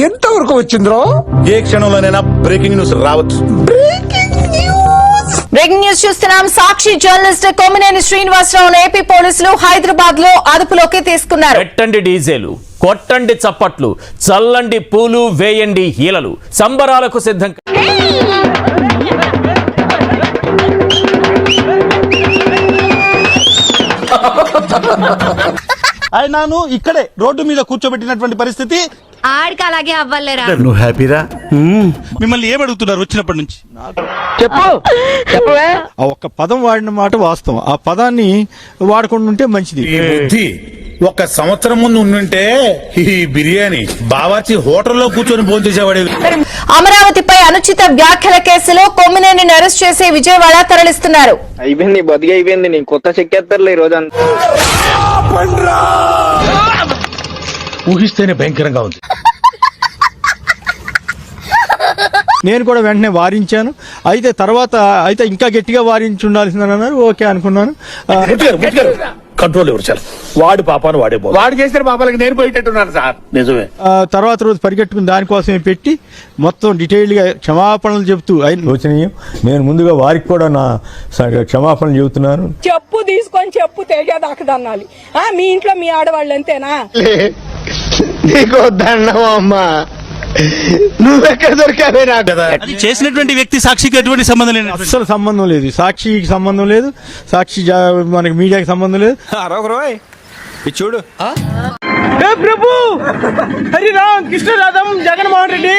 ఎంతవరకు వచ్చిందో ఏ క్షణంలోనైనా breaking news రావచ్చు. బ్రేకింగ్ న్యూస్ చూస్తున్నాం. సాక్షి జర్నలిస్ట్ కొమ్మినేని శ్రీనివాసరావును ఏపీ పోలీసులు హైదరాబాద్ లో అదుపులోకి తీసుకున్నారు. పెట్టండి డీజేలు, కొట్టండి చప్పట్లు, చల్లండి పూలు, వేయండి హీలలు, సంబరాలకు సిద్ధం. ఆయనను ఇక్కడే రోడ్డు మీద కూర్చోబెట్టినటువంటి పరిస్థితి. ఆడికి అలాగే అవ్వలేరా? నువ్వు హ్యాపీరా? మిమ్మల్ని ఏమడుగుతున్నారు వచ్చినప్పటి నుంచి? చెప్పవే. ఆ ఒక్క పదం వాడిన మాట వాస్తవం. ఆ పదాన్ని వాడకుండా ఉంటే మంచిది. ఈ బుద్ధి ఒక సంవత్సరం ముందు ఉండుంటే ఈ బిర్యానీ బావార్చి హోటల్లో కూర్చొని భోంచేసేవాడే. అమరావతిపై అనుచిత వ్యాఖ్యల కేసులో కొమ్మినేనిని అరెస్ట్ చేసి విజయవాడ తరలిస్తున్నారు. అయిపోయింది, బతికి అయిపోయింది. నేను కొత్త చెక్కేస్తారులే ఈ రోజు అంతా. ఊహిస్తేనే భయంకరంగా ఉంది. నేను కూడా వెంటనే వారించాను. అయితే తర్వాత ఇంకా గట్టిగా వారించి ఉండాల్సిందని అన్నారు. ఓకే అనుకున్నాను. కంట్రోల్ ఎవరు సార్? వాడి పాపాను వాడే వాడు చేసిన పాపాలకి నేను పోయేటట్టున్నాను సార్. నిజమే. తర్వాత రోజు పరిగెట్టుకుని దానికోసమే పెట్టి మొత్తం డీటెయిల్డ్ గా క్షమాపణలు చెబుతూ ఆయన నేను ముందుగా వారికి కూడా నా క్షమాపణలు చెబుతున్నాను. చెప్పు తీసుకొని చెప్పు తేజాదాకదన్నాలి. మీ ఇంట్లో మీ ఆడవాళ్ళు అంతేనా? నీకు వద్దన్నావు అమ్మా, నువ్వెక్కడ దొరికావే నాకు? అది చేసినటువంటి వ్యక్తి సాక్షికి ఎటువంటి సంబంధం లేదు. అస్సలు సంబంధం లేదు. సాక్షికి సంబంధం లేదు. సాక్షి మనకి మీడియాకి సంబంధం లేదు. చూడు ప్రభు హరి రామ్ కృష్ణ రాధం జగన్మోహన్ రెడ్డి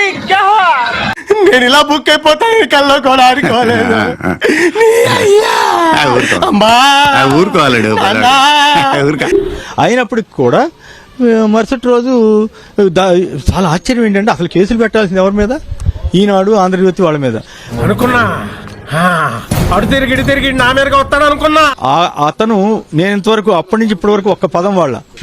నేను ఇలా బుక్ అయిపోతా కల్లో కూడా ఆడుకోలేదు. అయినప్పటికి కూడా మరుసటి రోజు చాలా ఆశ్చర్యం ఏంటంటే అసలు కేసులు పెట్టాల్సింది ఎవరి మీద? ఈనాడు, ఆంధ్రజ్యోతి వాళ్ళ మీద అనుకున్నా. అడు తిరిగి నా మీదగా వస్తాడు అనుకున్నా. అతను నేను ఇంతవరకు అప్పటి నుంచి ఇప్పటి వరకు ఒక్క పదం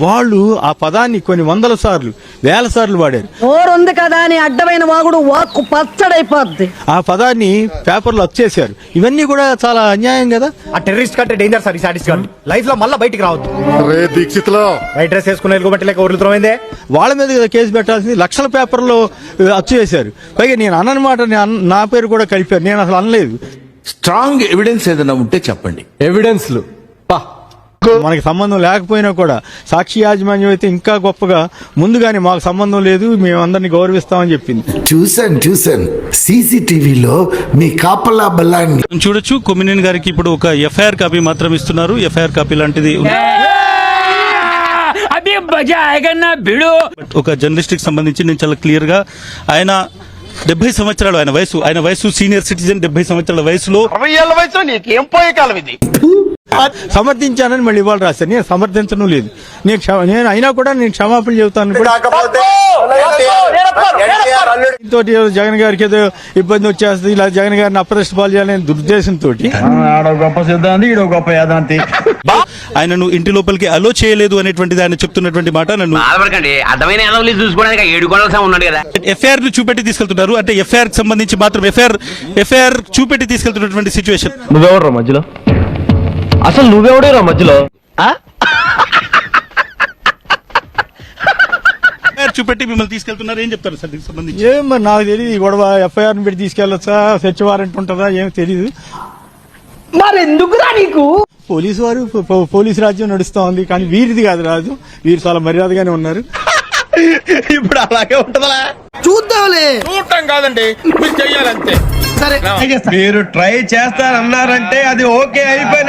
వాళ్ళు ఆ పదాన్ని కొన్ని వందల సార్లు, వేల సార్లు వాడారు. నోరుంది కదా అని అడ్డమైన వాగుడు వాక్కు పచ్చడైపోద్ది. ఆ పదాన్ని పేపర్లో వచ్చేసారు. ఇవన్నీ కూడా చాలా అన్యాయం కదా. ఆ టెర్రరిస్ట్ కంటే డేంజర్ సార్ ఈ సాడిస్ట్ గాడు. లైఫ్ లో మళ్ళీ బయటికి రావద్దు. వైట్ డ్రెస్ వేసుకుని ఎలుగుబట్టి లేక ఊర్లుతోమైందే. వాళ్ళ మీద కేసు పెట్టాల్సింది. లక్షల పేపర్లో అచ్చు వేశారు. పైగా నేను అన్నమాట నా పేరు కూడా కలిపారు. నేను అసలు అనలేదు. స్ట్రాంగ్ ఎవిడెన్స్ ఏదైనా ఉంటే చెప్పండి. ఎవిడెన్స్లు మనకి సంబంధం లేకపోయినా కూడా సాక్షి యాజమాన్యం అయితే ఇంకా గొప్పగా ముందుగానే మాకు సంబంధం లేదు, మేము అందరినీ గౌరవిస్తామని చెప్పింది. చూసాను సీసీటీవీలో మీ కాపలా బల్లాన్ని చూడొచ్చు. కొమ్మినేని గారికి ఇప్పుడు ఒక ఎఫ్ఐఆర్ కాపీ మాత్రం ఇస్తున్నారు. ఎఫ్ఐఆర్ కాపీ లాంటిది ఒక జర్నలిస్ట్ కి సంబంధించి నేను చాలా క్లియర్ గా ఆయన 70 సంవత్సరాలు ఆయన వయసు సీనియర్ సిటిజన్. 70 సంవత్సరాల వయసులో 60 ఏళ్ల వయసులో నీకేం పోయే కాలం ఇది? సమర్థించానని మళ్ళీ ఇవాళ రాశారు. నేను సమర్థించడం లేదు. నేను అయినా కూడా నేను క్షమాపణ చెబుతాను. తోటి జగన్ గారికి ఏదో ఇబ్బంది వచ్చేస్తుంది, ఇలా జగన్ గారిని అప్రెస్ట్ పాలు చేయాలనే దురుద్దేశంతో గొప్ప సిద్ధాంతి, ఈడో గొప్ప యాదాంతి. ఆయనను ఇంటి లోపలికి అలో చేయలేదు అనేటువంటిది ఆయన చెప్తున్నటువంటి మాట. నన్ను ఎఫ్ఐఆర్ ను చూపెట్టి తీసుకెళ్తున్నారు. అంటే ఎఫ్ఐఆర్ సంబంధించి మాత్రం ఎఫ్ఐఆర్ చూపెట్టి తీసుకెళ్తున్నటువంటి సిచ్యువేషన్. నువ్వెవడరా మధ్యలో? అసలు నువ్వెవడేరా మధ్యలో? చూపెట్టి మిమ్మల్ని తీసుకెళ్తున్నారు. ఏం చెప్తారు సార్ దీనికి సంబంధించి? ఏం మరి నాకు తెలియదు. ఈ గొడవ ఎఫ్ఐఆర్ ని పెట్టి తీసుకెళ్లొచ్చా, సెర్చ్ వారెంట్ ఉంటుందా, ఏం తెలియదు. మరెందుకురా నీకు? పోలీసు రాజ్యం నడుస్తా ఉంది, కానీ వీరిది కాదు రాజు. వీరు చాలా మర్యాదగానే ఉన్నారు. ఇప్పుడు అలాగే ఉంటదా? చూద్దాంలే. చూడటం కాదండి, మీరు చెయ్యాలంతే. మీరు ట్రై చేస్తారన్నారంటే అది ఓకే అయిపోయిన